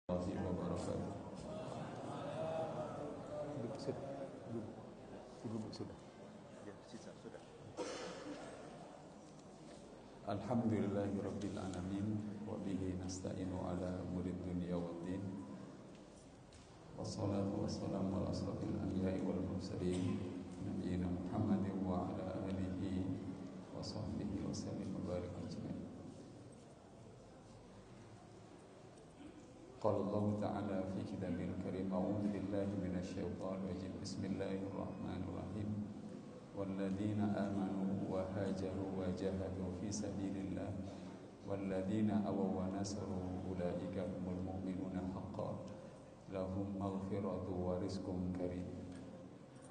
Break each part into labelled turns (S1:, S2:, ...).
S1: Wabarakatuh.
S2: Sudah. Ya, sudah.
S1: Alhamdulillahirabbil alamin wa bihi nasta'inu ala umurid dunya waddin. Wassalatu wassalamu ala asrofil anbiya'i wal mursalin nabiyina Muhammadin wa ala alihi wa sahbihi wa sallim wa barik ajmain. Qala Allah Ta'ala fi kitabil karim, a'udzu billahi minasyaitonir rajim. Bismillahirrahmanirrahim. Walladzina amanu wa hajaru wa jahadu fi sabilillah walladzina awaw wa nasaru ulaika humul mu'minuna haqqan lahum maghfiratu wa rizqun karim.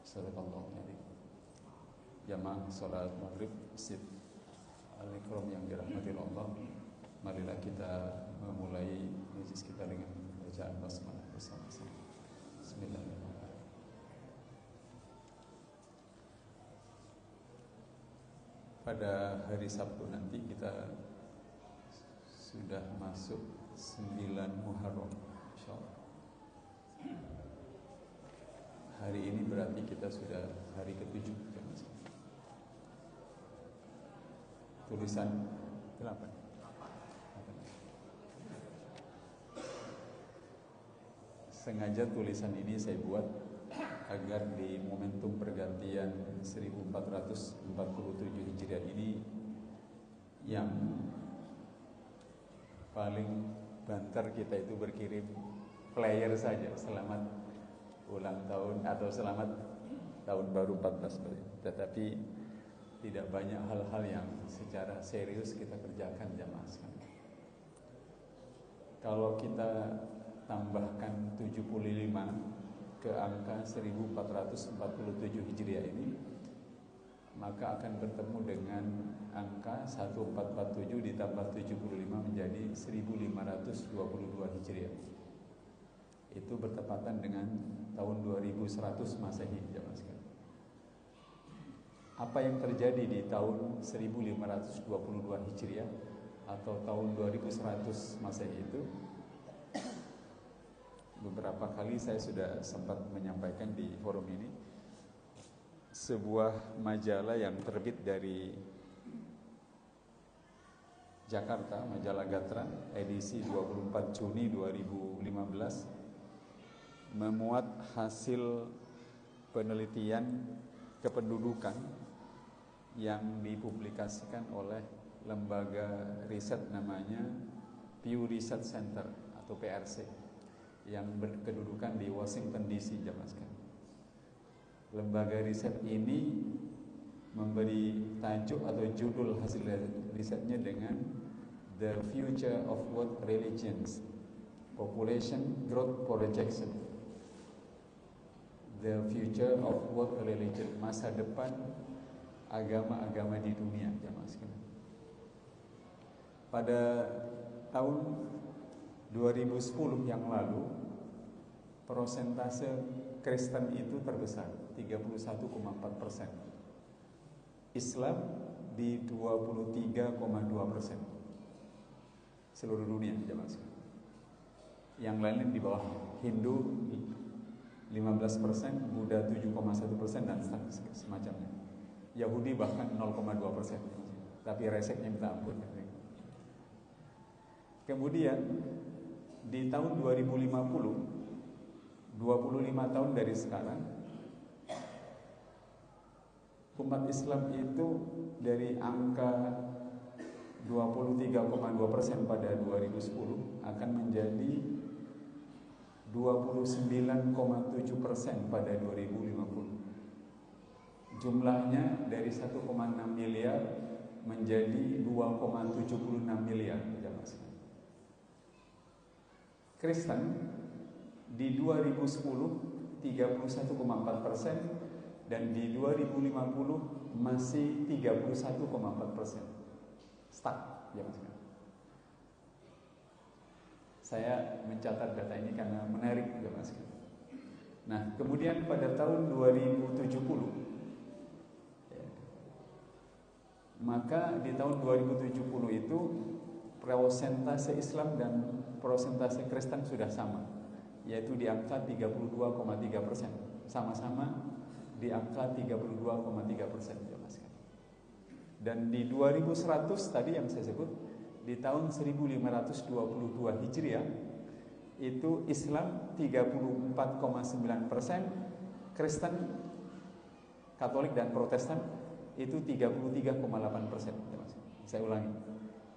S1: Sadaqallahu alazim. Jamaah salat maghrib Masjid Al-Ikram yang dirahmati Allah, marilah kita memulai majlis kita dengan bacaan basmalah bersama-sama. Bismillahirrahmanirrahim. Pada hari Sabtu nanti kita sudah masuk 9 Muharram, insyaallah. Hari ini berarti kita sudah hari ke-7. Tulisan 8. Sengaja tulisan ini saya buat agar di momentum pergantian 1447 Hijriah ini yang paling banter kita itu berkirim player saja selamat ulang tahun atau selamat tahun baru 14, tetapi tidak banyak hal-hal yang secara serius kita kerjakan jamaah sekalian. Kalau kita tambahkan 75 ke angka 1447 Hijriah ini, maka akan bertemu dengan angka 1447 ditambah 75 menjadi 1522 Hijriah. Itu bertepatan dengan tahun 2100 Masehi jamaah sekalian. Apa yang terjadi di tahun 1522 Hijriah atau tahun 2100 Masehi itu beberapa kali saya sudah sempat menyampaikan di forum ini. Sebuah majalah yang terbit dari Jakarta, majalah Gatra, edisi 24 Juni 2015, memuat hasil penelitian kependudukan yang dipublikasikan oleh lembaga riset namanya Pew Research Center atau PRC, yang berkedudukan di Washington DC jamaah sekalian. Lembaga riset ini memberi tajuk atau judul hasil risetnya dengan The Future of World Religions, Population Growth Projection. The Future of World Religion, masa depan agama-agama di dunia jamaah sekalian. Pada tahun 2010 yang lalu, persentase Kristen itu terbesar, 31,4%. Islam di 23,2%. Seluruh dunia jamaah sekalian. Yang lainnya di bawah. Hindu 15%, Buddha 7,1% dan semacamnya. Yahudi bahkan 0,2%. Tapi reseknya minta ampun. Kemudian di tahun 2050, 25 tahun dari sekarang, umat Islam itu dari angka 23,2% pada 2010 akan menjadi 29,7% pada 2050. Jumlahnya dari 1,6 miliar menjadi 2,76 miliar. Kristen di 2010 31,4% dan di 2050 masih 31,4%. Stuck ya Mas. Saya mencatat data ini karena menarik ya Mas. Nah, kemudian pada tahun 2070 maka di tahun 2070 itu persentase Islam dan persentase Kristen sudah sama, yaitu di angka 32,3%. Sama-sama di angka 32,3%. Dan di 2100 tadi yang saya sebut, di tahun 1522 Hijriah, itu Islam 34,9%, Kristen, Katolik dan Protestan itu 33,8%. Saya ulangi,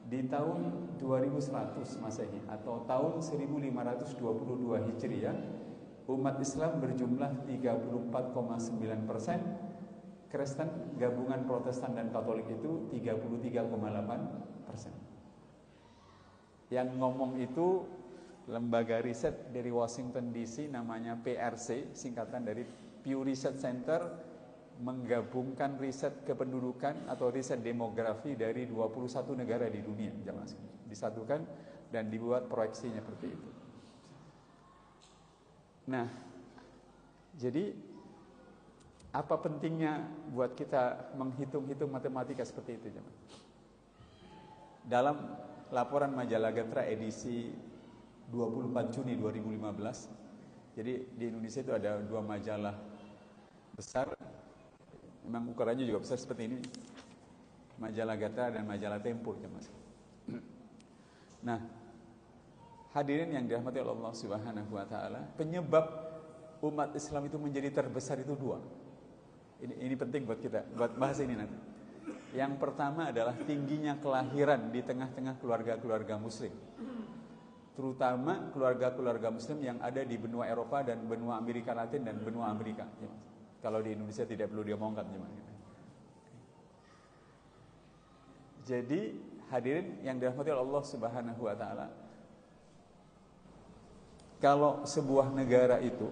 S1: di tahun 2100 Masehi atau tahun 1522 Hijriah, umat Islam berjumlah 34,9%, Kristen, gabungan Protestan dan Katolik itu 33,8%. Yang ngomong itu lembaga riset dari Washington DC, namanya PRC, singkatan dari Pew Research Center, menggabungkan riset kependudukan atau riset demografi dari 21 negara di dunia, disatukan dan dibuat proyeksinya seperti itu. Nah, jadi apa pentingnya buat kita menghitung-hitung matematika seperti itu, jemaah? Dalam laporan majalah Gatra edisi 24 Juni 2015, jadi di Indonesia itu ada 2 majalah besar, memang ukurannya juga besar seperti ini, majalah Gatra dan majalah Tempo, jemaah. Nah, hadirin yang dirahmati Allah Subhanahu wa taala, penyebab umat Islam itu menjadi terbesar itu 2. Ini penting buat kita, buat bahas ini nanti. Yang pertama adalah tingginya kelahiran di tengah-tengah keluarga-keluarga muslim. Terutama keluarga-keluarga muslim yang ada di benua Eropa dan benua Amerika Latin dan benua Amerika. Ya, kalau di Indonesia tidak perlu diomongkan. Jadi hadirin yang dirahmati Allah Subhanahu wa taala, kalau sebuah negara itu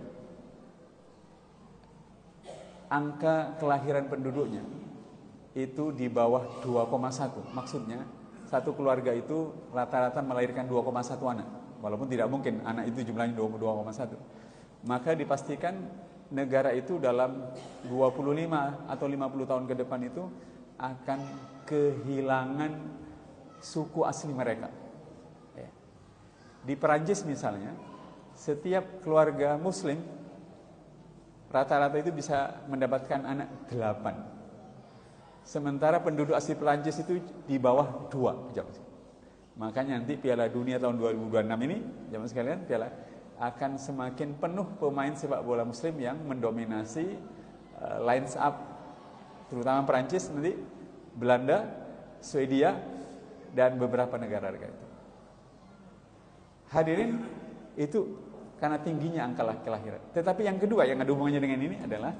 S1: angka kelahiran penduduknya itu di bawah 2,1, maksudnya satu keluarga itu rata-rata melahirkan 2,1 anak, walaupun tidak mungkin anak itu jumlahnya 2,1, maka dipastikan negara itu dalam 25 atau 50 tahun ke depan itu akan kehilangan suku asli mereka. Di Perancis misalnya, setiap keluarga muslim rata-rata itu bisa mendapatkan anak 8. Sementara penduduk asli Perancis itu di bawah 2. Makanya nanti Piala Dunia tahun 2026 ini, jamaah sekalian, piala akan semakin penuh pemain sepak bola muslim yang mendominasi lines up, terutama Perancis, nanti Belanda, Swedia, dan beberapa negara-negara itu. Hadirin, itu karena tingginya angka kelahiran. Tetapi yang kedua yang ada hubungannya dengan ini adalah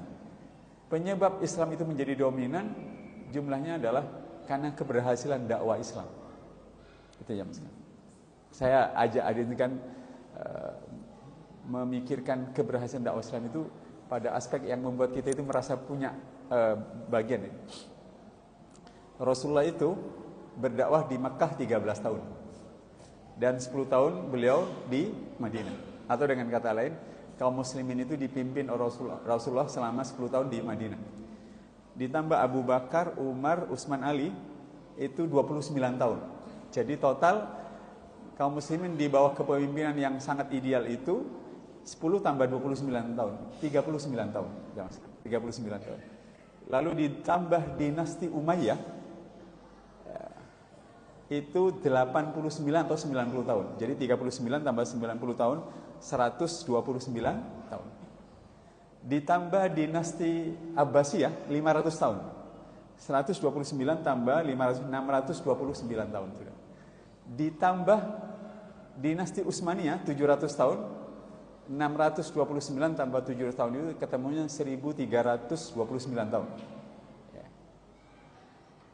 S1: penyebab Islam itu menjadi dominan, jumlahnya adalah karena keberhasilan dakwah Islam. Itu ya mas. Saya ajak hadirin kan memikirkan keberhasilan dakwah Islam itu pada aspek yang membuat kita itu merasa punya bagian. Rasulullah itu berdakwah di Makkah 13 tahun dan 10 tahun beliau di Madinah. Atau dengan kata lain, kaum muslimin itu dipimpin oleh Rasulullah selama 10 tahun di Madinah. Ditambah Abu Bakar, Umar, Utsman, Ali itu 29 tahun. Jadi total kaum muslimin di bawah kepemimpinan yang sangat ideal itu 10 tambah 29 tahun, 39 tahun. 39 tahun. Lalu ditambah dinasti Umayyah itu 89 atau 90 tahun. Jadi 39 tambah 90 tahun 129 tahun. Ditambah dinasti Abbasiyah 500 tahun. 129 tambah 500, 629 tahun sudah. Ditambah dinasti Utsmaniyah 700 tahun. 629 tambah 700 tahun itu ketemunya 1329 tahun.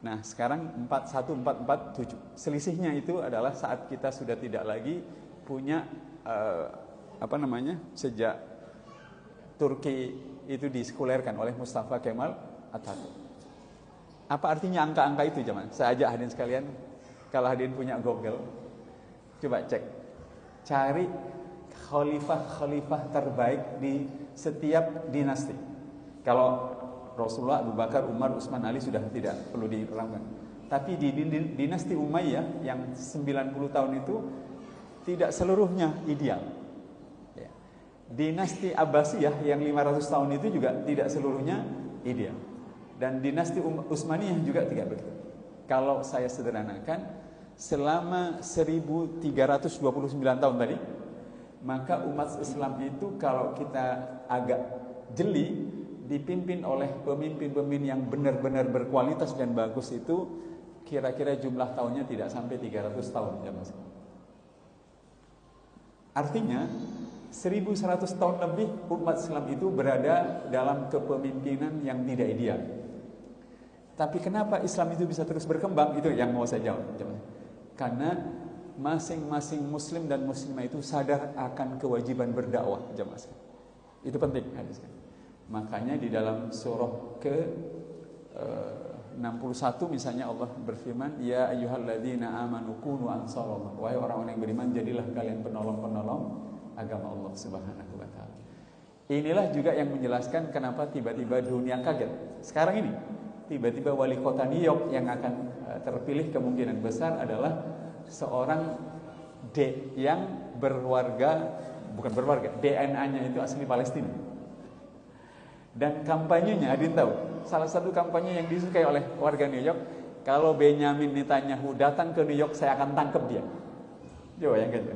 S1: Nah, sekarang 1447. Selisihnya itu adalah saat kita sudah tidak lagi punya sejak Turki itu disekulerkan oleh Mustafa Kemal Atatürk. Apa artinya angka-angka itu, jemaah? Saya ajak hadirin sekalian, kalau hadirin punya Google, coba cek, cari khalifah-khalifah terbaik di setiap dinasti. Kalau Rasulullah, Abu Bakar, Umar, Utsman, Ali sudah tidak perlu diterangkan. Tapi di dinasti Umayyah yang 90 tahun itu tidak seluruhnya ideal. Ya. Dinasti Abbasiyah yang 500 tahun itu juga tidak seluruhnya ideal. Dan dinasti Utsmaniyah juga tidak begitu. Kalau saya sederhanakan, selama 1329 tahun tadi, maka umat Islam itu kalau kita agak jeli, dipimpin oleh pemimpin-pemimpin yang benar-benar berkualitas dan bagus itu, kira-kira jumlah tahunnya tidak sampai 300 tahun ya Mas. Artinya 1100 tahun lebih umat Islam itu berada dalam kepemimpinan yang tidak ideal. Tapi kenapa Islam itu bisa terus berkembang? Itu yang mau saya jawab. Karena masing-masing muslim dan muslimah itu sadar akan kewajiban berdakwah, jemaah. Itu penting hadisnya. Makanya di dalam surah ke 61 misalnya Allah berfirman, ya ayyuhalladzina amanu kunu ansarallah. Wahai orang-orang yang beriman, jadilah kalian penolong-penolong agama Allah Subhanahu wa taala. Inilah juga yang menjelaskan kenapa tiba-tiba dunia kaget. Sekarang ini tiba-tiba wali kota New York yang akan terpilih kemungkinan besar adalah seorang D yang DNA-nya itu asli Palestina. Dan kampanyenya, Adin tahu, salah satu kampanye yang disukai oleh warga New York, kalau Benyamin Netanyahu datang ke New York, saya akan tangkap dia. Coba yang gitu.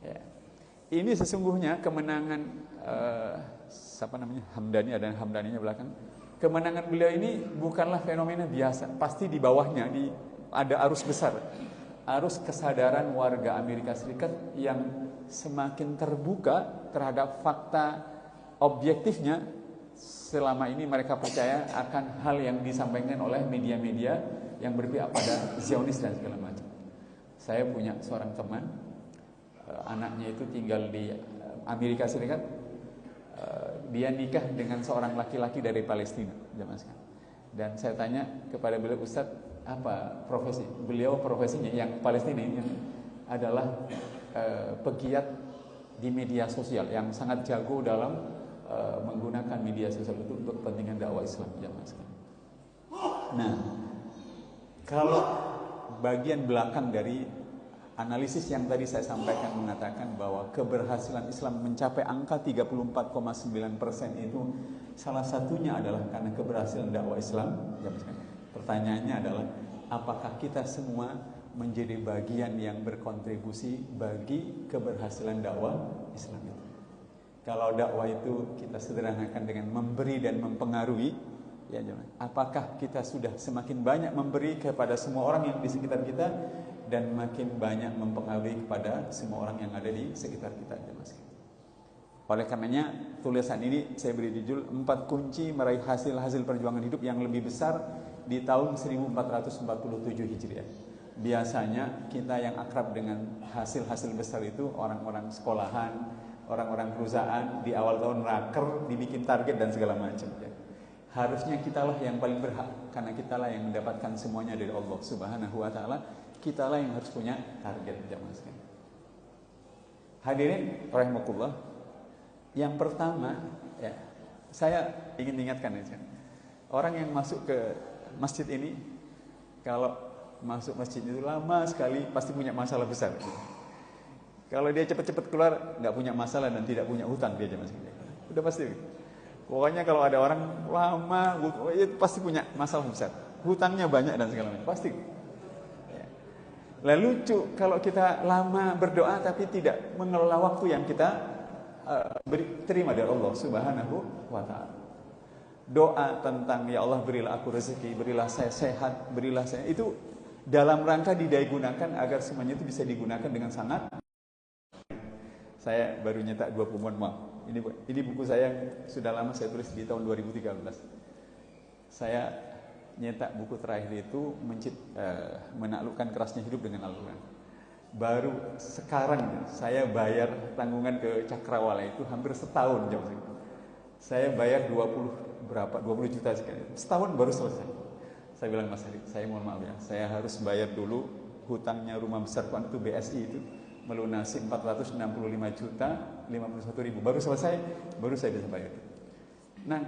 S1: Ya. Ini sesungguhnya kemenangan Hamdani, ada Hamdaninya belakang. Kemenangan beliau ini bukanlah fenomena biasa. Pasti di bawahnya ada arus besar, arus kesadaran warga Amerika Serikat yang semakin terbuka terhadap fakta objektifnya. Selama ini mereka percaya akan hal yang disampaikan oleh media-media yang berpihak pada Zionis dan segala macam. Saya punya seorang teman, anaknya itu tinggal di Amerika Serikat, dia nikah dengan seorang laki-laki dari Palestina, dan saya tanya kepada beliau, Ustadz, apa profesi? Beliau profesinya yang Palestina ini adalah pegiat di media sosial yang sangat jago dalam menggunakan media sosial itu untuk kepentingan dakwah Islam. Nah, kalau bagian belakang dari analisis yang tadi saya sampaikan mengatakan bahwa keberhasilan Islam mencapai angka 34,9% itu salah satunya adalah karena keberhasilan dakwah Islam. Pertanyaannya adalah, apakah kita semua menjadi bagian yang berkontribusi bagi keberhasilan dakwah Islam itu? Kalau dakwah itu kita sederhanakan dengan memberi dan mempengaruhi, ya jemaah, apakah kita sudah semakin banyak memberi kepada semua orang yang di sekitar kita dan makin banyak mempengaruhi kepada semua orang yang ada di sekitar kita, jemaah? Oleh karenanya tulisan ini saya beri judul 4 kunci meraih hasil-hasil perjuangan hidup yang lebih besar di tahun 1447 Hijriah. Biasanya kita yang akrab dengan hasil-hasil besar itu orang-orang sekolahan, orang-orang perusahaan, di awal tahun raker, dibikin target dan segala macam. Ya. Harusnya kitalah yang paling berhak, karena kitalah yang mendapatkan semuanya dari Allah Subhanahu wa taala. Kitalah yang harus punya target, jemaah sekalian. Hadirin rahimakumullah. Yang pertama, ya, saya ingin ingatkan aja. Orang yang masuk ke masjid ini, kalau masuk masjid itu lama sekali pasti punya masalah besar. Kalau dia cepat-cepat keluar, nggak punya masalah dan tidak punya hutang dia aja, udah pasti. Pokoknya kalau ada orang lama, itu pasti punya masalah besar, hutangnya banyak dan segala macam, pasti. Ya. Lalu lucu kalau kita lama berdoa tapi tidak mengelola waktu yang kita terima dari Allah Subhanahu wa taala. Doa tentang ya Allah berilah aku rezeki, berilah saya sehat, berilah saya, itu dalam rangka digunakan agar semuanya itu bisa digunakan dengan sangat. Saya baru nyetak 2 buku, maaf. Ini buku saya yang sudah lama saya tulis di tahun 2013. Saya nyetak buku terakhir itu menaklukkan kerasnya hidup dengan Al-Quran. Baru sekarang saya bayar tanggungan ke Cakrawala itu hampir setahun. Saya bayar 20 juta sekali. Setahun baru selesai. Saya bilang, Mas Harid, saya mohon maaf ya, saya harus bayar dulu hutangnya rumah besar Quran itu BSI itu, melunasi 465 juta 51 ribu, baru selesai, baru saya bisa bayar. Nah,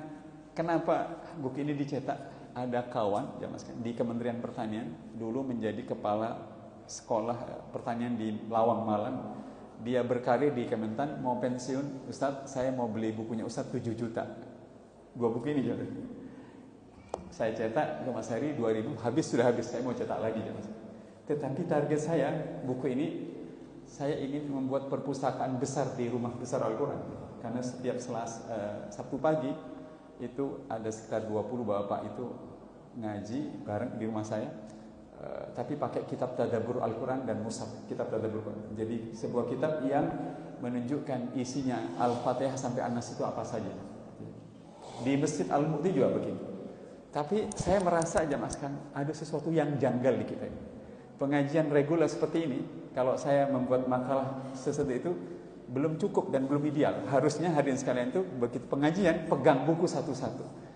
S1: kenapa buku ini dicetak? Ada kawan ya Mas, di Kementerian Pertanian dulu menjadi kepala sekolah pertanian di Lawang Malang. Dia berkarir di Kementan, mau pensiun, Ustadz saya mau beli bukunya Ustadz 7 juta. 2 buku ini jadi. Saya cetak ke Mas Heri 2000, sudah habis, saya mau cetak lagi ya Mas. Tetapi target saya, buku ini saya ingin membuat perpustakaan besar di rumah besar Al-Quran. Karena setiap Sabtu pagi itu ada sekitar 20 bapak itu ngaji bareng di rumah saya. Tapi pakai kitab tadabbur Al-Quran dan mushaf kitab tadabbur Al-Quran. Jadi sebuah kitab yang menunjukkan isinya Al-Fatihah sampai An-Nas itu apa saja. Di Masjid Al-Mu'ti juga begitu. Tapi saya merasa aja Mas kan ada sesuatu yang janggal di kita ini. Pengajian reguler seperti ini, kalau saya membuat makalah seperti itu belum cukup dan belum ideal. Harusnya hadirin sekalian itu begitu pengajian pegang buku satu-satu.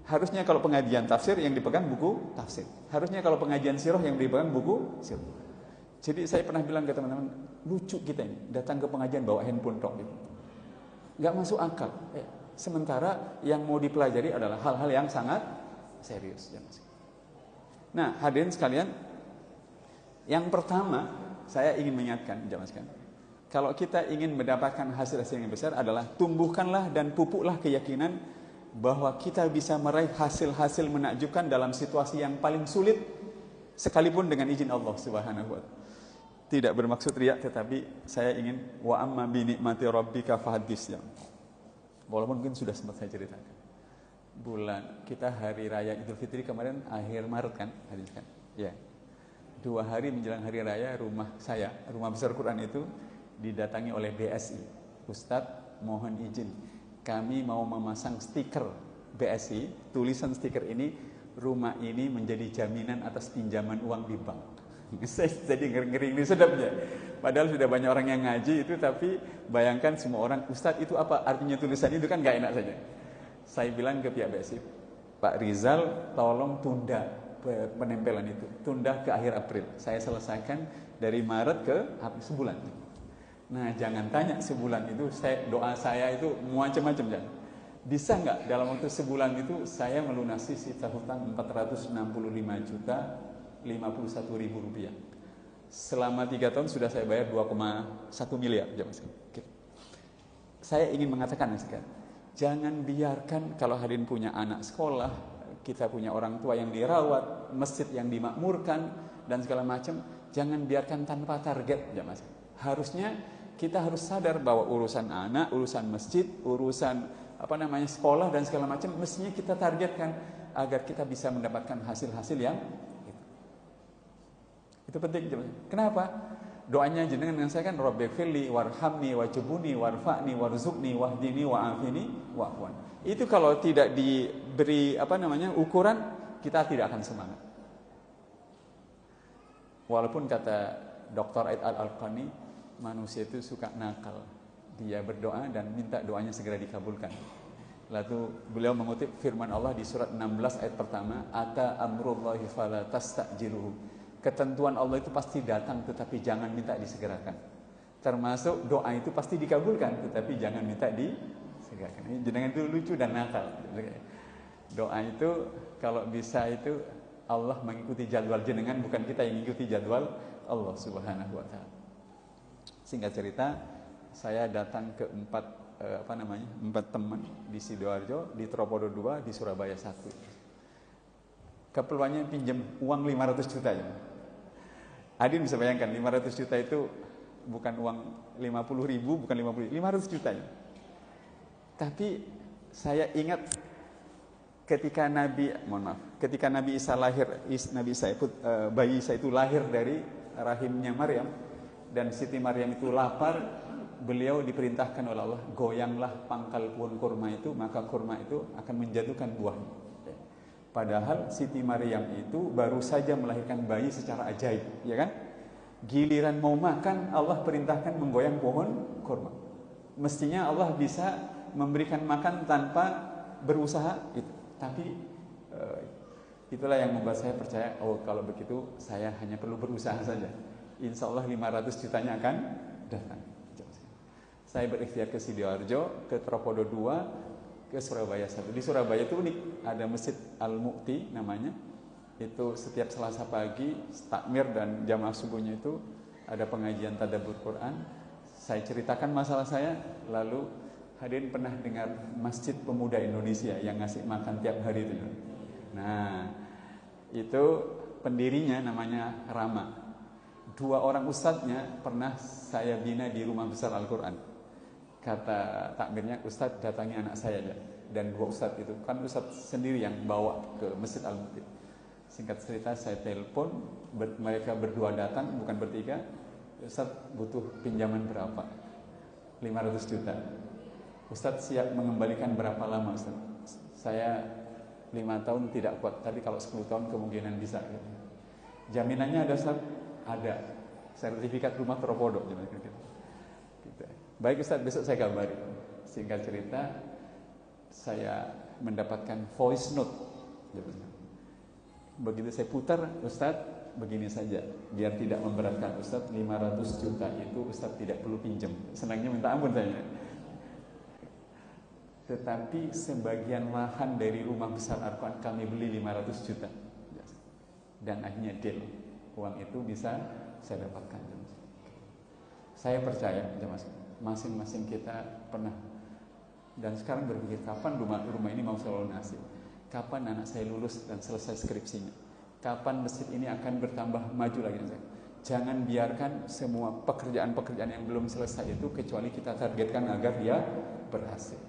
S1: Harusnya kalau pengajian tafsir yang dipegang buku tafsir. Harusnya kalau pengajian sirah yang dipegang buku sirah. Jadi saya pernah bilang ke teman-teman, lucu kita ini datang ke pengajian bawa handphone tok gitu. Nggak masuk akal. Sementara yang mau dipelajari adalah hal-hal yang sangat serius. Nah, hadirin sekalian, yang pertama saya ingin mengingatkan, kalau kita ingin mendapatkan hasil-hasil yang besar adalah tumbuhkanlah dan pupuklah keyakinan bahwa kita bisa meraih hasil-hasil menakjubkan dalam situasi yang paling sulit sekalipun dengan izin Allah Subhanahu wa taala. Tidak bermaksud riak, tetapi saya ingin wa amma bi nikmati rabbika fahaddits ya. Walaupun mungkin sudah sempat saya ceritakan. Kita hari raya Idul Fitri kemarin akhir Maret kan, ya. 2 hari menjelang hari raya rumah besar Quran itu didatangi oleh BSI. Ustadz, mohon izin, kami mau memasang stiker BSI, tulisan stiker ini, rumah ini menjadi jaminan atas pinjaman uang di bank. Saya jadi ngeri sedapnya. Padahal sudah banyak orang yang ngaji itu, tapi bayangkan semua orang, Ustadz itu apa artinya tulisan itu, kan gak enak saja. Saya bilang ke pihak BSI, Pak Rizal tolong tunda penempelan itu, tunda ke akhir April. Saya selesaikan dari Maret ke sebulan. Nah, jangan tanya sebulan itu doa saya itu macam-macam jangan. Bisa nggak dalam waktu sebulan itu saya melunasi sisa hutang 465.051.000 rupiah. Selama 3 tahun sudah saya bayar 2,1 miliar. Saya ingin mengatakan sekarang, jangan biarkan kalau hadirin punya anak sekolah, kita punya orang tua yang dirawat, masjid yang dimakmurkan dan segala macam, jangan biarkan tanpa target ya Mas. Harusnya kita harus sadar bahwa urusan anak, urusan masjid, urusan sekolah dan segala macam mestinya kita targetkan agar kita bisa mendapatkan hasil-hasil yang itu penting. Kenapa? Doanya jenengan dengan saya kan Rabbighfirli warhamni wajibuni warfa'ni warzuqni wahdini wa'afini wa'afwan. Itu kalau tidak diberi ukuran, kita tidak akan semangat. Walaupun kata Dr. Aid Al-Alqani, manusia itu suka nakal. Dia berdoa dan minta doanya segera dikabulkan. Lalu beliau mengutip firman Allah di surat 16 ayat pertama, ata amrullahi fala tastajiluhu. Ketentuan Allah itu pasti datang, tetapi jangan minta disegerakan. Termasuk doa itu pasti dikabulkan, tetapi jangan minta disegerakan. Jangan itu lucu dan nakal. Doa itu kalau bisa itu Allah mengikuti jadwal jenengan, bukan kita yang mengikuti jadwal Allah Subhanahu wa taala. Singkat cerita, saya datang ke 4 teman di Sidoarjo, di Tropodo 2, di Surabaya 1. Keperluannya pinjam uang 500 juta ya. Adin bisa bayangkan 500 juta itu bukan uang 50 ribu, bukan 50 ribu, 500 juta ya. Tapi saya ingat ketika Nabi Isa lahir, bayi Isa itu lahir dari rahimnya Maryam, dan Siti Maryam itu lapar, beliau diperintahkan oleh Allah, goyanglah pangkal pohon kurma itu, maka kurma itu akan menjatuhkan buahnya. Padahal Siti Maryam itu baru saja melahirkan bayi secara ajaib, ya kan? Giliran mau makan, Allah perintahkan menggoyang pohon kurma. Mestinya Allah bisa memberikan makan tanpa berusaha itu. Tapi itulah yang membuat saya percaya, kalau begitu saya hanya perlu berusaha saja. Insya Allah 500 jutanya akan datang. Saya berikhtiar ke Sidoarjo, ke Tropodo 2, ke Surabaya 1. Di Surabaya itu unik, ada Masjid Al-Mu'ti namanya. Itu setiap Selasa pagi takmir dan jamaah subuhnya itu ada pengajian tadabbur Quran. Saya ceritakan masalah saya, lalu hadirin pernah dengar Masjid Pemuda Indonesia yang ngasih makan tiap hari itu. Nah, itu pendirinya namanya Rama. 2 orang ustadznya pernah saya bina di Rumah Besar Al-Quran. Kata takmirnya, ustadz datangi anak saya aja. Dan 2 ustadz itu, kan ustadz sendiri yang bawa ke Masjid Al-Mutid. Singkat cerita saya telepon, mereka berdua datang, bukan bertiga. Ustadz butuh pinjaman berapa? 500 juta. Ustadz siap mengembalikan berapa lama Ustadz? Saya 5 tahun tidak kuat, tapi kalau 10 tahun kemungkinan bisa. Jaminannya ada Ustadz? Ada. Sertifikat rumah Tropodo. Gitu. Baik Ustadz, besok saya kabari. Singkat cerita, saya mendapatkan voice note. Begitu saya putar, Ustadz begini saja, biar tidak memberatkan Ustadz, 500 juta itu Ustadz tidak perlu pinjam. Senangnya minta ampun saya. Tetapi sebagian lahan dari Rumah Besar Al-Quran kami beli 500 juta. Dan akhirnya deal. Uang itu bisa saya dapatkan. Saya percaya, masing-masing kita pernah. Dan sekarang berpikir, kapan rumah ini mau saya lunasi? Kapan anak saya lulus dan selesai skripsinya? Kapan masjid ini akan bertambah maju lagi? Jangan biarkan semua pekerjaan-pekerjaan yang belum selesai itu kecuali kita targetkan agar dia berhasil.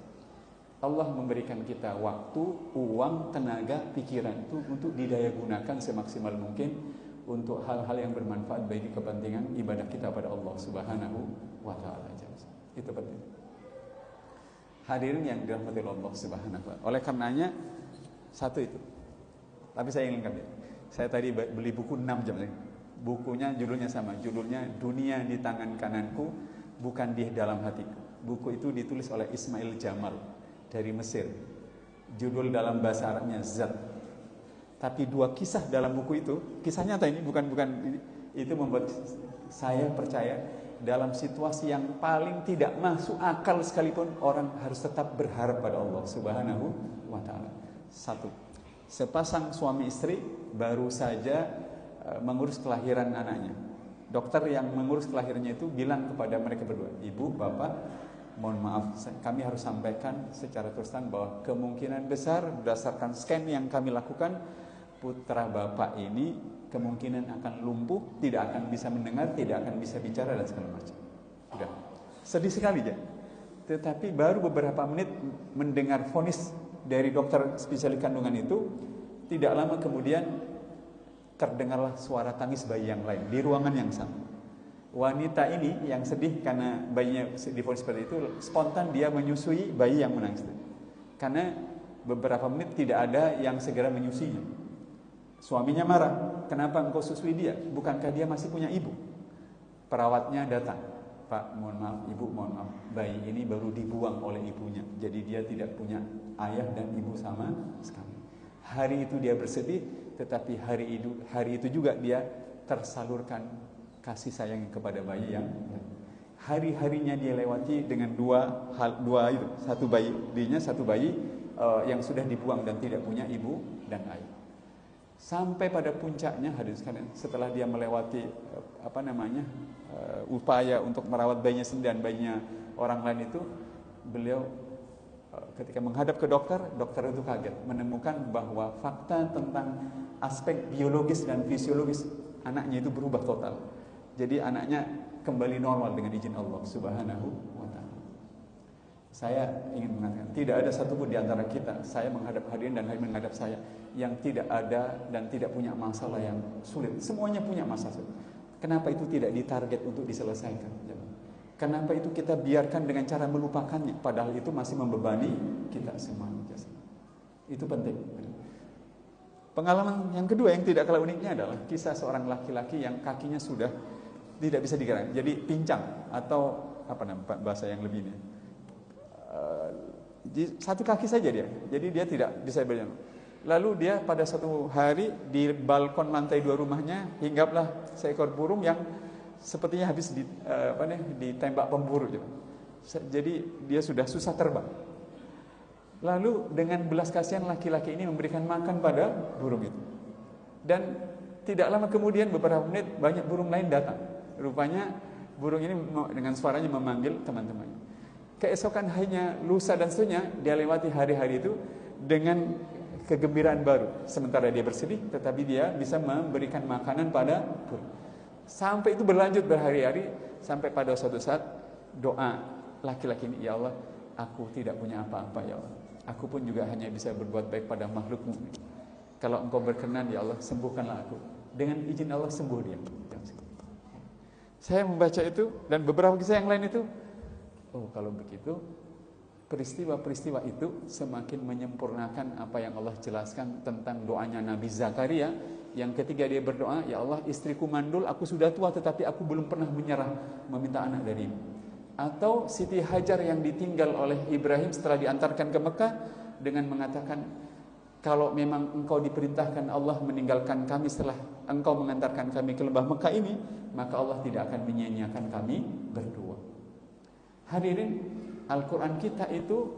S1: Allah memberikan kita waktu, uang, tenaga, pikiran itu untuk didaya gunakan semaksimal mungkin untuk hal-hal yang bermanfaat bagi kepentingan ibadah kita pada Allah Subhanahu wa taala. Itu penting. Hadirin yang dirahmati Allah Subhanahu wa taala. Oleh karenanya satu itu. Tapi saya inginkan, saya tadi beli buku 6 jam. Bukunya judulnya sama, judulnya Dunia di Tangan Kananku, Bukan di Dalam Hatiku. Buku itu ditulis oleh Ismail Jamal dari Mesir. Judul dalam bahasa Arabnya Zat. Tapi 2 kisah dalam buku itu, kisah nyata ini bukan ini, itu membuat saya percaya dalam situasi yang paling tidak masuk akal sekalipun orang harus tetap berharap pada Allah Subhanahu wa taala. 1. Sepasang suami istri baru saja mengurus kelahiran anaknya. Dokter yang mengurus kelahirannya itu bilang kepada mereka berdua, "Ibu, Bapak, mohon maaf, kami harus sampaikan secara terus terang bahwa kemungkinan besar berdasarkan scan yang kami lakukan, putra Bapak ini kemungkinan akan lumpuh, tidak akan bisa mendengar, tidak akan bisa bicara dan segala macam." Sudah. Sedih sekali ya. Tetapi baru beberapa menit mendengar vonis dari dokter spesialis kandungan itu, tidak lama kemudian terdengarlah suara tangis bayi yang lain di ruangan yang sama. Wanita ini yang sedih karena bayinya divonis seperti itu, spontan dia menyusui bayi yang menangis. Karena beberapa menit tidak ada yang segera menyusuinya. Suaminya marah, "Kenapa engkau susui dia? Bukankah dia masih punya ibu?" Perawatnya datang, "Pak, mohon maaf, Ibu, mohon maaf, bayi ini baru dibuang oleh ibunya. Jadi dia tidak punya ayah dan ibu sama sekali." Hari itu dia bersedih, tetapi hari itu juga dia tersalurkan kasih sayang kepada bayi yang hari-harinya dia lewati dengan dua itu, satu bayi yang sudah dibuang dan tidak punya ibu dan ayah. Sampai pada puncaknya hadirin sekalian, setelah dia melewati upaya untuk merawat bayinya sendiri dan bayinya orang lain itu, beliau ketika menghadap ke dokter itu kaget menemukan bahwa fakta tentang aspek biologis dan fisiologis anaknya itu berubah total. Jadi anaknya kembali normal dengan izin Allah Subhanahu wa taala. Saya ingin mengatakan, tidak ada satupun di antara kita, saya menghadap hadirin dan hadirin menghadap saya, yang tidak ada dan tidak punya masalah yang sulit. Semuanya punya masalah sulit. Kenapa itu tidak ditarget untuk diselesaikan? Kenapa itu kita biarkan dengan cara melupakannya, padahal itu masih membebani kita semua. Itu penting. Pengalaman yang kedua yang tidak kalah uniknya adalah kisah seorang laki-laki yang kakinya sudah tidak bisa digerakkan, jadi pincang atau bahasa yang lebih ini. Satu kaki saja dia, jadi dia tidak bisa berjalan. Lalu dia pada suatu hari di balkon lantai 2 rumahnya hinggaplah seekor burung yang sepertinya habis ditembak pemburu. Jadi dia sudah susah terbang. Lalu dengan belas kasihan laki-laki ini memberikan makan pada burung itu. Dan tidak lama kemudian, beberapa menit, banyak burung lain datang. Rupanya burung ini dengan suaranya memanggil teman-temannya. Keesokan harinya, lusa dan seterusnya, dia lewati hari-hari itu dengan kegembiraan baru. Sementara dia bersedih, tetapi dia bisa memberikan makanan pada burung. Sampai itu berlanjut berhari-hari, sampai pada suatu saat doa laki-laki ini, ya Allah, aku tidak punya apa-apa, ya Allah. Aku pun juga hanya bisa berbuat baik pada makhlukmu. Kalau engkau berkenan, ya Allah, sembuhkanlah aku. Dengan izin Allah sembuh dia. Saya membaca itu dan beberapa kisah yang lain itu, oh kalau begitu peristiwa-peristiwa itu semakin menyempurnakan apa yang Allah jelaskan tentang doanya Nabi Zakaria, yang ketika dia berdoa, ya Allah, istriku mandul, aku sudah tua tetapi aku belum pernah menyerah meminta anak darimu. Atau Siti Hajar yang ditinggal oleh Ibrahim setelah diantarkan ke Mekah dengan mengatakan, kalau memang engkau diperintahkan Allah meninggalkan kami setelah engkau mengantarkan kami ke lembah Mekah ini, maka Allah tidak akan menyia-nyiakan kami berdua. Hadirin, Al-Quran kita itu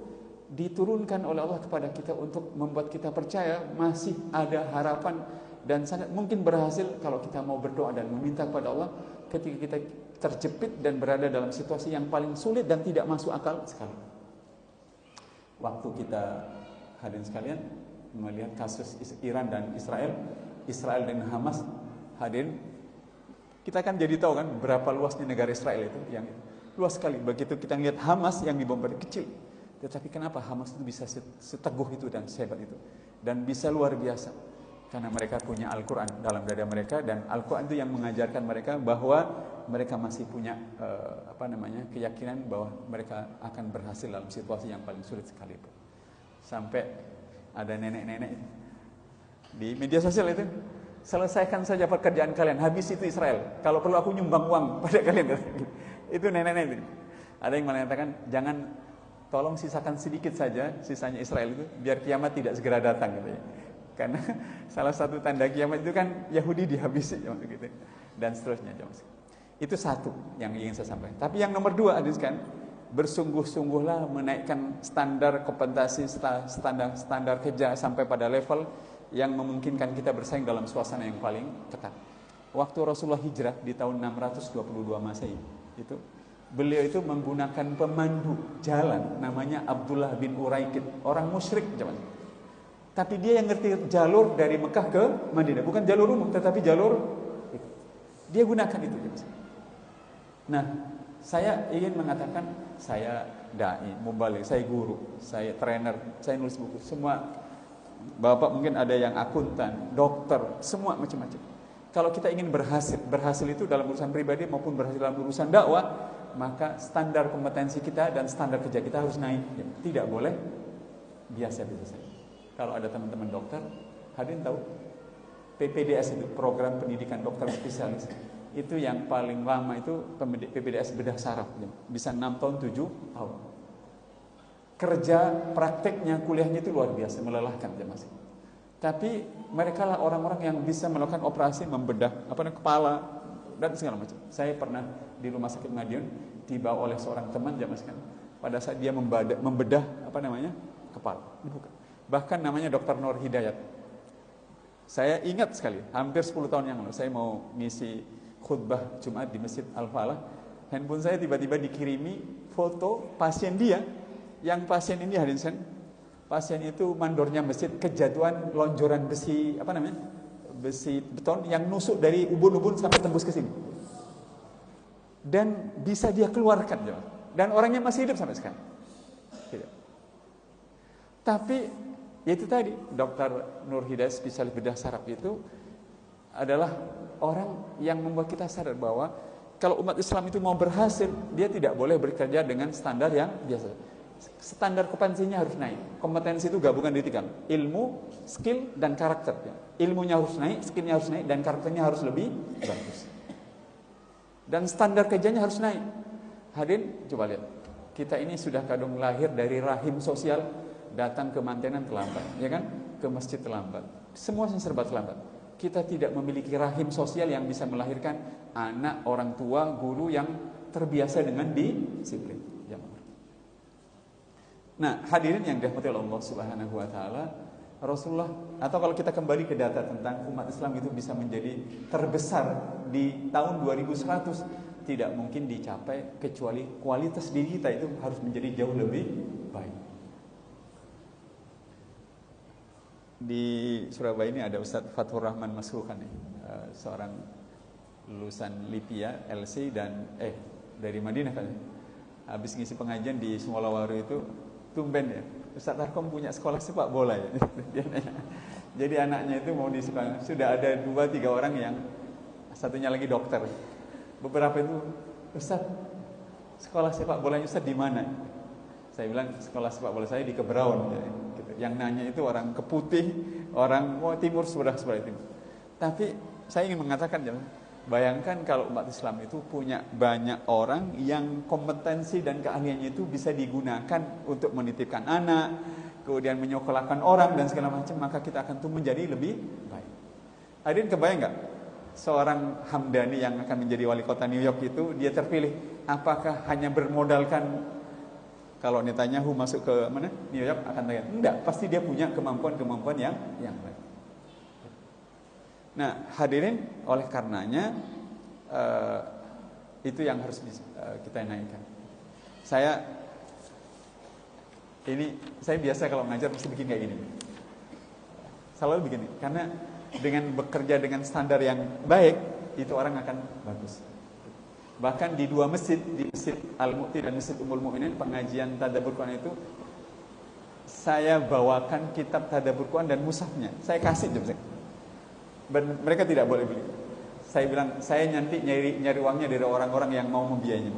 S1: diturunkan oleh Allah kepada kita untuk membuat kita percaya masih ada harapan, dan sangat mungkin berhasil kalau kita mau berdoa dan meminta kepada Allah ketika kita terjepit dan berada dalam situasi yang paling sulit dan tidak masuk akal sekali. Waktu kita, hadirin sekalian, melihat kasus Iran dan Israel dan Hamas, hadirin, kita kan jadi tahu kan berapa luasnya negara Israel itu, yang luas sekali. Begitu kita lihat Hamas yang dibombardir kecil, tetapi kenapa Hamas itu bisa seteguh itu dan sehebat itu dan bisa luar biasa? Karena mereka punya Al-Quran dalam dada mereka, dan Al-Quran itu yang mengajarkan mereka bahwa mereka masih punya keyakinan bahwa mereka akan berhasil dalam situasi yang paling sulit sekalipun. Sampai ada nenek-nenek di media sosial itu, selesaikan saja pekerjaan kalian, habis itu Israel, kalau perlu aku nyumbang uang pada kalian. Itu nenek-nenek itu. Ada yang mengatakan, jangan, tolong sisakan sedikit saja sisanya Israel itu, biar kiamat tidak segera datang gitu ya. Karena salah satu tanda kiamat itu kan Yahudi dihabisi gitu, dan seterusnya. Itu satu yang ingin saya sampaikan. Tapi yang nomor dua, kan, bersungguh-sungguhlah menaikkan standar kompensasi, standar kerja sampai pada level yang memungkinkan kita bersaing dalam suasana yang paling ketat. Waktu Rasulullah hijrah di tahun 622 Masehi, itu beliau itu menggunakan pemandu jalan namanya Abdullah bin Uraikid, orang musyrik zaman. Tapi dia yang ngerti jalur dari Mekah ke Madinah, bukan jalur umum tetapi jalur itu. Dia gunakan itu. Nah, saya ingin mengatakan, saya dai, mubalik, saya guru, saya trainer, saya nulis buku, semua Bapak mungkin ada yang akuntan, dokter, semua macam-macam. Kalau kita ingin berhasil itu dalam urusan pribadi maupun berhasil dalam urusan dakwah, maka standar kompetensi kita dan standar kerja kita harus naik. Tidak boleh biasa-biasa saja. Kalau ada teman-teman dokter, hadirin tahu PPDS itu program pendidikan dokter spesialis, itu yang paling lama itu PPDS bedah saraf, bisa 6 tahun 7 tahun. Kerja prakteknya, kuliahnya itu luar biasa, melelahkan masih. Tapi mereka lah orang-orang yang bisa melakukan operasi membedah kepala dan segala macam. Saya pernah di Rumah Sakit Madiun dibawa oleh seorang teman pada saat dia membedah kepala, dibuka. Bahkan namanya Dr. Nur Hidayat. Saya ingat sekali, hampir 10 tahun yang lalu saya mau ngisi khutbah Jumat di Masjid Al-Falah. Handphone saya tiba-tiba dikirimi foto pasien dia. Yang pasien ini hadirin, pasien itu mandornya masjid kejatuhan lonjoran besi besi beton yang nusuk dari ubun-ubun sampai tembus ke sini. Dan bisa dia keluarkan, dan orangnya masih hidup sampai sekarang. Tapi itu tadi, Dr. Nur Hidayat, spesialis bedah saraf itu adalah orang yang membuat kita sadar bahwa kalau umat Islam itu mau berhasil, dia tidak boleh bekerja dengan standar yang biasa. Standar kompetensinya harus naik. Kompetensi itu gabungan dari 3, ilmu, skill, dan karakter. Ilmunya harus naik, skillnya harus naik, dan karakternya harus lebih bagus. Dan standar kerjanya harus naik. Hadirin, coba lihat. Kita ini sudah kadung lahir dari rahim sosial, datang ke mantenan terlambat, ya kan? Ke masjid terlambat. Semua serba terlambat. Kita tidak memiliki rahim sosial yang bisa melahirkan anak, orang tua, guru yang terbiasa dengan disiplin. Nah, hadirin yang dirahmati Allah Subhanahu wa taala, Rasulullah, atau kalau kita kembali ke data tentang umat Islam itu bisa menjadi terbesar di tahun 2100, tidak mungkin dicapai kecuali kualitas diri kita itu harus menjadi jauh lebih baik. Di Surabaya ini ada Ustadz Fathur Rahman Masruhan, seorang lulusan Lipia LC dan dari Madinah kan. Habis ngisi pengajian di Sumolawaru itu tumben ya, Ustadz Arkom punya sekolah sepak bola ya. Jadi anaknya itu mau di sekolah, sudah ada 2-3 orang yang satunya lagi dokter. Beberapa itu, Ustadz, sekolah sepak bolanya Ustadz di mana? Saya bilang sekolah sepak bola saya di Keberaun ya. Gitu. Yang nanya itu orang Keputih, orang timur, sebelah timur. Tapi saya ingin mengatakan, bayangkan kalau umat Islam itu punya banyak orang yang kompetensi dan keahliannya itu bisa digunakan untuk menitipkan anak, kemudian menyekolahkan orang dan segala macam, maka kita akan tumbuh menjadi lebih baik. Hadirin kebayang nggak? Seorang Hamdani yang akan menjadi wali kota New York itu, dia terpilih, apakah hanya bermodalkan, kalau Netanyahu masuk ke mana? New York akan tanya, enggak, pasti dia punya kemampuan-kemampuan yang baik. Nah, hadirin, oleh karenanya itu yang harus kita naikkan. Saya biasa kalau ngajar mesti bikin kayak gini. Selalu begini, karena dengan bekerja dengan standar yang baik, itu orang akan bagus. Bahkan di 2 masjid, di Masjid Al-Mu'ti dan Masjid Ummul Mukminin, pengajian tadabbur Quran itu, saya bawakan kitab tadabbur Quran dan mushafnya. Saya kasih jam saya. Mereka tidak boleh beli. Saya bilang, saya nanti nyari uangnya dari orang-orang yang mau membiayainya.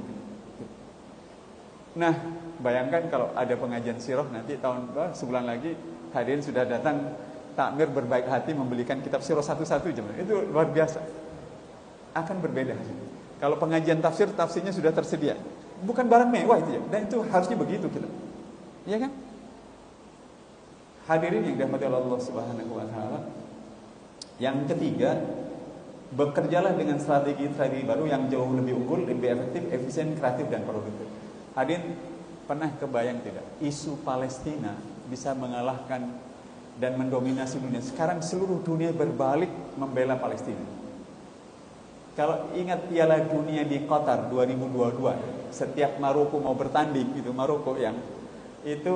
S1: Nah, bayangkan kalau ada pengajian sirah nanti sebulan lagi, hadirin sudah datang takmir berbaik hati membelikan kitab sirah satu-satu jemaah. Itu luar biasa. Akan berbeda. Kalau pengajian tafsirnya sudah tersedia. Bukan barang mewah itu ya. Dan itu harusnya begitu kita. Iya kan? Hadirin yang dirahmati Allah Subhanahu wa taala. Yang ketiga, bekerjalah dengan strategi-strategi baru yang jauh lebih unggul, lebih efektif, efisien, kreatif, dan produktif. Hadirin, pernah kebayang tidak? Isu Palestina bisa mengalahkan dan mendominasi dunia. Sekarang seluruh dunia berbalik membela Palestina. Kalau ingat Piala Dunia di Qatar 2022, setiap Maroko mau bertanding, itu Maroko yang itu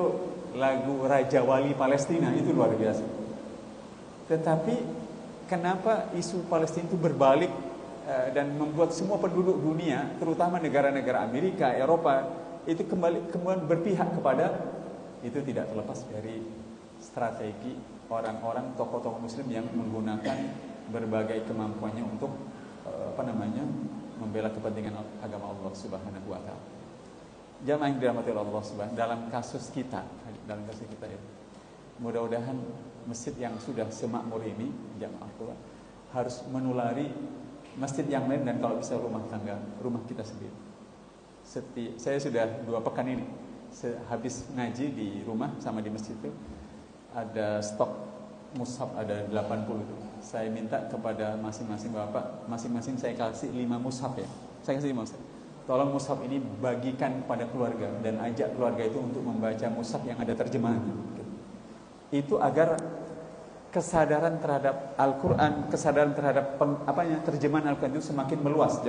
S1: lagu Raja Wali Palestina, itu luar biasa. Tetapi kenapa isu Palestina itu berbalik dan membuat semua penduduk dunia, terutama negara-negara Amerika, Eropa, itu kemudian berpihak kepada, itu tidak terlepas dari strategi orang-orang tokoh-tokoh Muslim yang menggunakan berbagai kemampuannya untuk membela kepentingan agama Allah Subhanahu wa taala. Jamaah yang dirahmati Allah Subhanahu, dalam kasus kita ya, mudah-mudahan masjid yang sudah semakmur ini, jamaah Allah, harus menulari masjid yang lain dan kalau bisa rumah tangga, rumah kita sendiri. Saya sudah 2 pekan ini habis ngaji di rumah sama di masjid itu, ada stok mushaf ada 80 itu. Saya minta kepada masing-masing bapak, masing-masing saya kasih 5 mushaf ya. Saya kasih 5 mushaf. Tolong mushaf ini bagikan kepada keluarga dan ajak keluarga itu untuk membaca mushaf yang ada terjemahannya. Itu agar kesadaran terhadap Al-Quran, kesadaran terhadap terjemahan Al-Quran itu semakin meluas.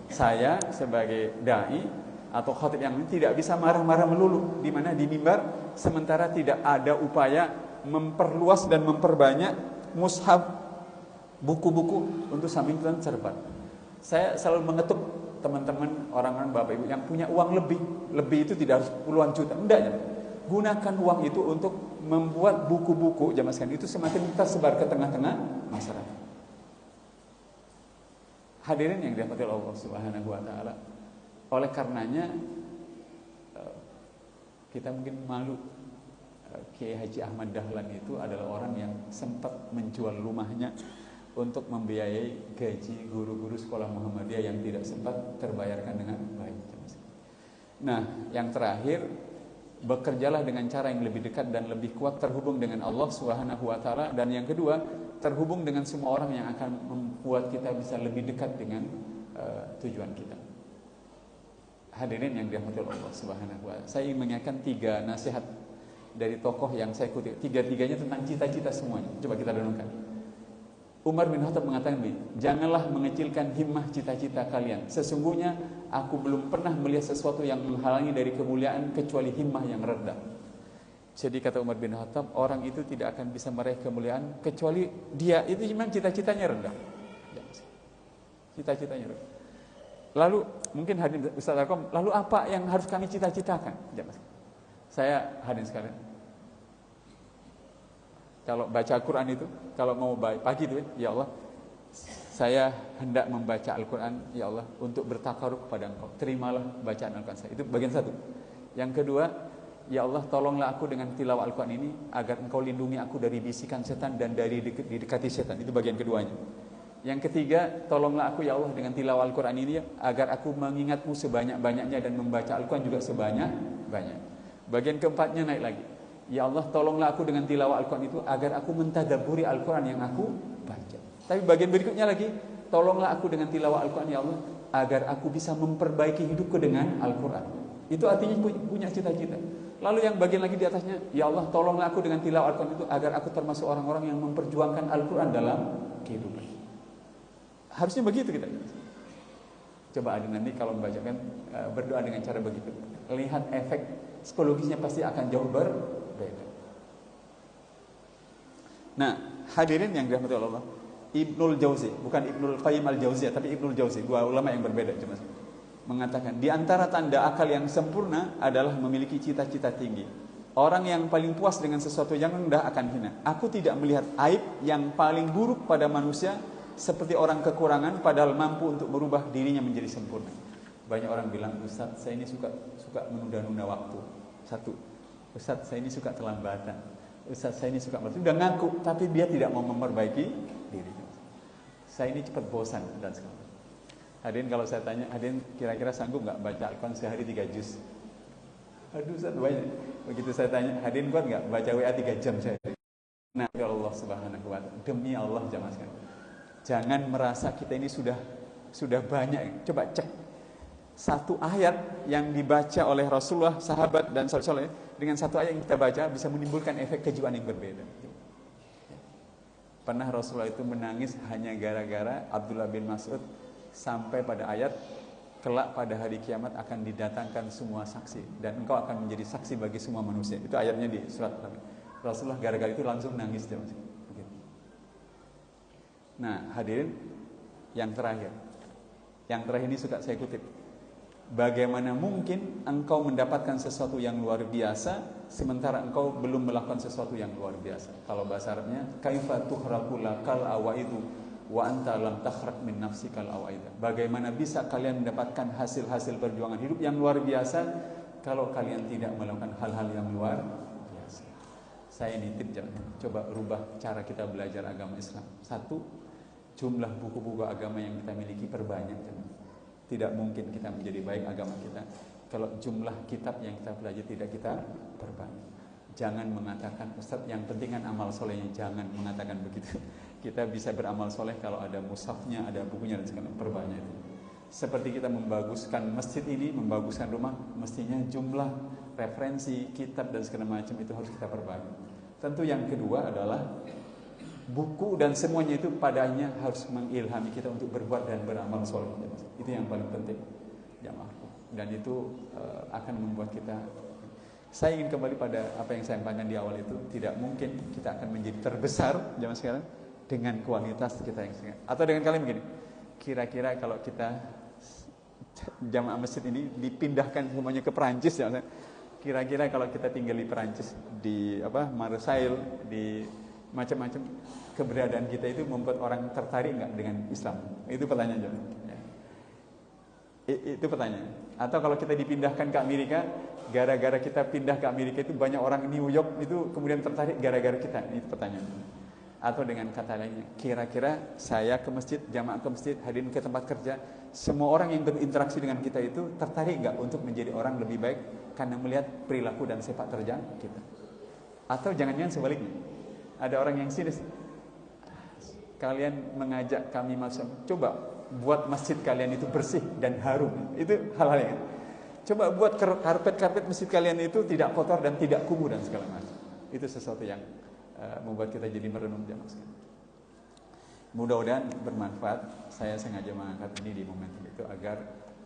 S1: Saya sebagai dai atau khatib yang tidak bisa marah-marah melulu di mana di mimbar, sementara tidak ada upaya memperluas dan memperbanyak mushaf, buku-buku untuk samping cerbat. Saya selalu mengetuk teman-teman, orang-orang bapak ibu yang punya uang lebih itu tidak harus puluhan juta, enggak ya. Gunakan uang itu untuk membuat buku-buku jamaah sekalian, itu semakin tersebar ke tengah-tengah masyarakat. Hadirin yang dirahmati Allah Subhanahu wa taala, oleh karenanya kita mungkin malu, Kiai Haji Ahmad Dahlan itu adalah orang yang sempat menjual rumahnya untuk membiayai gaji guru-guru sekolah Muhammadiyah yang tidak sempat terbayarkan dengan baik. Nah, yang terakhir, bekerjalah dengan cara yang lebih dekat dan lebih kuat terhubung dengan Allah Subhanahu wa taala, dan yang kedua, terhubung dengan semua orang yang akan membuat kita bisa lebih dekat dengan tujuan kita. Hadirin yang dirahmati Allah Subhanahu wa taala, saya ingin mengingatkan 3 nasihat dari tokoh yang saya kutip. Tiga-tiganya tentang cita-cita semuanya. Coba kita renungkan. Umar bin Khattab mengatakan begini, janganlah mengecilkan himmah cita-cita kalian. Sesungguhnya aku belum pernah melihat sesuatu yang menghalangi dari kemuliaan kecuali himmah yang rendah. Jadi kata Umar bin Khattab, orang itu tidak akan bisa meraih kemuliaan kecuali dia itu memang cita-citanya rendah. Cita-citanya rendah. Lalu mungkin hadirin Ustaz Arkom, lalu apa yang harus kami cita-citakan? Saya hadirin sekalian, kalau baca Al-Quran itu, kalau mau pagi itu, ya Allah, saya hendak membaca Al-Quran, ya Allah, untuk bertakarub kepada Engkau. Terimalah bacaan Al-Quran saya. Itu bagian satu. Yang kedua, ya Allah, tolonglah aku dengan tilawah Al-Quran ini agar Engkau lindungi aku dari bisikan setan dan dari didekati setan. Itu bagian keduanya. Yang ketiga, tolonglah aku ya Allah dengan tilawah Al-Quran ini agar aku mengingatmu sebanyak-banyaknya dan membaca Al-Quran juga sebanyak-banyak. Bagian keempatnya naik lagi. Ya Allah, tolonglah aku dengan tilawah Al-Quran itu agar aku mentadabburi Al-Quran yang aku baca. Tapi bagian berikutnya lagi, tolonglah aku dengan tilawah Al-Quran ya Allah agar aku bisa memperbaiki hidupku dengan Al-Quran. Itu artinya punya cita-cita. Lalu yang bagian lagi di atasnya, ya Allah, tolonglah aku dengan tilawah Al-Quran itu agar aku termasuk orang-orang yang memperjuangkan Al-Quran dalam kehidupan. Harusnya begitu kita. Coba ada nanti kalau membacakan berdoa dengan cara begitu, lihat efek psikologisnya pasti akan jauh berbeda. Nah, hadirin yang dirahmati Allah, Ibnul Jauzi, bukan Ibnul Qayyim al-Jauziyah, tapi Ibnul Jauzi, dua ulama yang berbeda cuma mengatakan di antara tanda akal yang sempurna adalah memiliki cita-cita tinggi. Orang yang paling puas dengan sesuatu yang rendah akan hina. Aku tidak melihat aib yang paling buruk pada manusia seperti orang kekurangan padahal mampu untuk merubah dirinya menjadi sempurna. Banyak orang bilang, Ustaz, saya ini suka menunda-nunda waktu. Satu, Ustaz, saya ini suka terlambatan. Ustaz, saya ini suka udah ngaku, tapi dia tidak mau memperbaiki diri. Saya ini cepat bosan dan segala. Hadirin kalau saya tanya, hadirin kira-kira sanggup nggak baca Al-Quran sehari 3 juz? Aduh, Ustaz, banyak. Begitu saya tanya, hadirin kuat nggak baca WA 3 jam sehari? Nah, ya Allah Subhanahu wa Ta'ala, demi Allah jamaah sekalian, jangan merasa kita ini sudah banyak. Coba cek satu ayat yang dibaca oleh Rasulullah, sahabat dan soleh dengan satu ayat yang kita baca bisa menimbulkan efek kejiwaan yang berbeda. Pernah Rasulullah itu menangis hanya gara-gara Abdullah bin Mas'ud sampai pada ayat kelak pada hari kiamat akan didatangkan semua saksi dan engkau akan menjadi saksi bagi semua manusia. Itu ayatnya di surat Al-Baqarah. Rasulullah gara-gara itu langsung nangis. Nah, hadirin, yang terakhir ini suka saya kutip. Bagaimana mungkin engkau mendapatkan sesuatu yang luar biasa sementara engkau belum melakukan sesuatu yang luar biasa? Kalau bahasa Arabnya, kaifa tuhraqu lakal awaidu wa anta lam takhraq min nafsikal awaida. Bagaimana bisa kalian mendapatkan hasil-hasil perjuangan hidup yang luar biasa kalau kalian tidak melakukan hal-hal yang luar biasa? Saya nitip, coba rubah cara kita belajar agama Islam. Satu, jumlah buku-buku agama yang kita miliki perbanyak. Tidak mungkin kita menjadi baik agama kita kalau jumlah kitab yang kita pelajari tidak kita perbanyak. Jangan mengatakan, Ustaz, yang penting kan amal solehnya. Jangan mengatakan begitu. Kita bisa beramal soleh kalau ada mushafnya, ada bukunya dan segala perbanyak itu. Seperti kita membaguskan masjid ini, membaguskan rumah, mestinya jumlah referensi, kitab dan segala macam itu harus kita perbanyak. Tentu yang kedua adalah buku dan semuanya itu padanya harus mengilhami kita untuk berbuat dan beramal soleh. Itu yang paling penting, jamaah. Dan itu akan membuat kita. Saya ingin kembali pada apa yang saya sampaikan di awal itu. Tidak mungkin kita akan menjadi terbesar zaman sekarang dengan kualitas kita yang sekarang. Atau dengan kalian begini, kira-kira kalau kita jamaah masjid ini dipindahkan semuanya ke Perancis, kira-kira kalau kita tinggal di Perancis, di Marseille, di macam-macam, keberadaan kita itu membuat orang tertarik nggak dengan Islam? Itu pertanyaan. Itu pertanyaan. Atau kalau kita dipindahkan ke Amerika, gara-gara kita pindah ke Amerika itu banyak orang New York itu kemudian tertarik gara-gara kita. Itu pertanyaan. Atau dengan kata lainnya, kira-kira saya ke masjid, jamaah ke masjid, hadirin ke tempat kerja, semua orang yang berinteraksi dengan kita itu tertarik nggak untuk menjadi orang lebih baik karena melihat perilaku dan sepak terjang kita? Atau jangan-jangan sebaliknya, ada orang yang sinis, kalian mengajak kami masuk, coba buat masjid kalian itu bersih dan harum. Itu hal-hal yang Coba buat karpet masjid kalian itu tidak kotor dan tidak kumuh dan segala macam. Itu sesuatu yang membuat kita jadi merenung jamaah sekalian. Mudah-mudahan bermanfaat. Saya sengaja mengangkat ini di momentum itu agar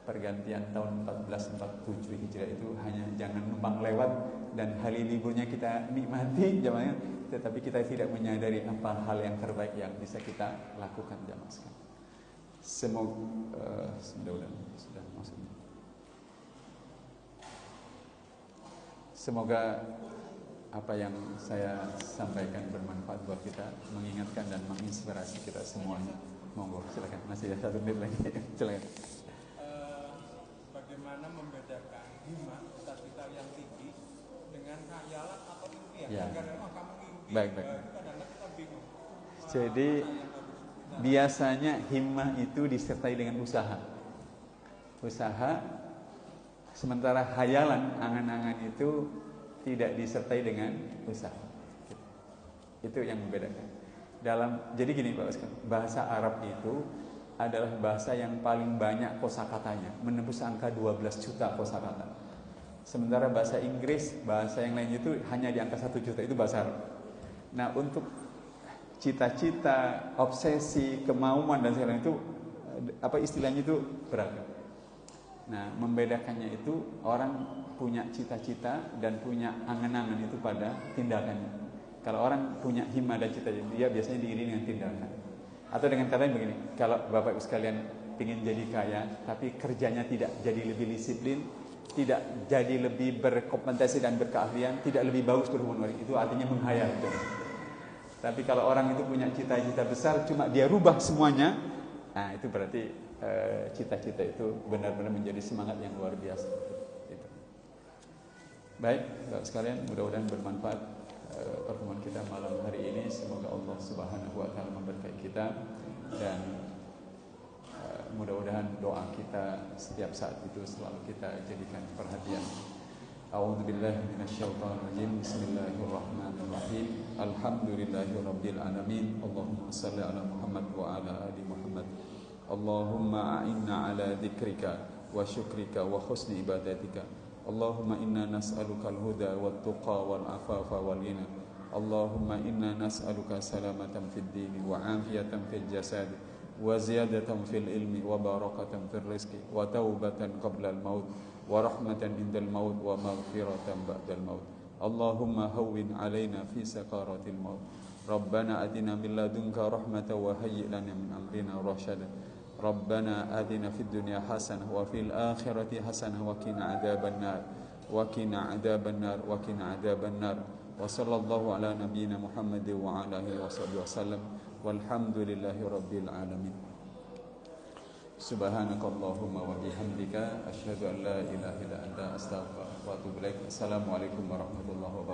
S1: pergantian tahun 1447 Hijriah itu hanya jangan numpang lewat dan hari liburnya kita nikmati jamaahnya, tetapi kita tidak menyadari apa hal yang terbaik yang bisa kita lakukan jamaah sekalian. Semoga mudah-mudahan sudah maksudnya. Semoga apa yang saya sampaikan bermanfaat buat kita, mengingatkan dan menginspirasi kita semuanya. Monggo, silakan. Masih ada 1 menit lagi. Silakan.
S3: Bagaimana membedakan himmah cita-cita yang tinggi dengan khayalan atau impian?
S1: Ya.
S3: Kadang-kadang kamu mimpi,
S1: Baik.
S3: kadang-kadang kita bingung.
S1: Jadi biasanya himmah itu disertai dengan usaha. Sementara khayalan, angan-angan itu tidak disertai dengan usaha. Itu yang membedakan. Jadi gini Pak, bahasa Arab itu adalah bahasa yang paling banyak kosakatanya, menembus angka 12 juta kosakata. Sementara bahasa Inggris, bahasa yang lain itu hanya di angka 1 juta, itu bahasa Arab. Nah, untuk cita-cita, obsesi, kemauan dan segala itu istilahnya itu beragam. Nah, membedakannya itu orang punya cita-cita dan punya angan-angan itu pada tindakannya. Kalau orang punya himmah dan cita-cita, dia biasanya diiringi dengan tindakan. Atau dengan kata begini, kalau Bapak Ibu sekalian ingin jadi kaya, tapi kerjanya tidak jadi lebih disiplin, tidak jadi lebih berkompetensi dan berkeahlian, tidak lebih bagus berhubungan orang, itu artinya menghayal. Tapi kalau orang itu punya cita-cita besar, cuma dia rubah semuanya, nah itu berarti cita-cita itu benar-benar menjadi semangat yang luar biasa. Itu. Baik, Bapak sekalian, mudah-mudahan bermanfaat pertemuan kita malam hari ini. Semoga Allah Subhanahu wa taala memberkahi kita dan mudah-mudahan doa kita setiap saat itu selalu kita jadikan perhatian. A'udzubillahi minasyaitonir rajim. Bismillahirrahmanirrahim. Alhamdulillahirabbil alamin. Allahumma shalli ala Muhammad wa ala ali Muhammad. Allahumma a'inna ala dzikrika wa syukrika wa husni ibadatika. Allahumma inna nas'aluka al-huda wat-tuqa wal-afafa wal-ghina. Allahumma inna nas'aluka salamatan fid dini wa afiyatan fil jasad wa ziyadatan fil ilmi wa barakatan fil rizqi wa taubatan qabla al-maut wa rahmatan indal maut wa maghfiratan ba'dal maut. Allahumma hawwin 'alaina fi sakaratil maut. Rabbana atina min ladunka rahmatan wa hayyi' lana min amrina rasyada. Rabbana atina fid dunya hasanah wa fil akhirati hasanah wa qina adzabannar wa qina adzabannar wa qina adzabannar. Wa sallallahu ala nabiyyina Muhammad wa ala alihi wasallam walhamdulillahi rabbil alamin. Subhanakallahumma wa bihamdika asyhadu an la ilaha illa anta astaghfiruka wa atubu ilaik. Assalamualaikum warahmatullahi wabarakatuh.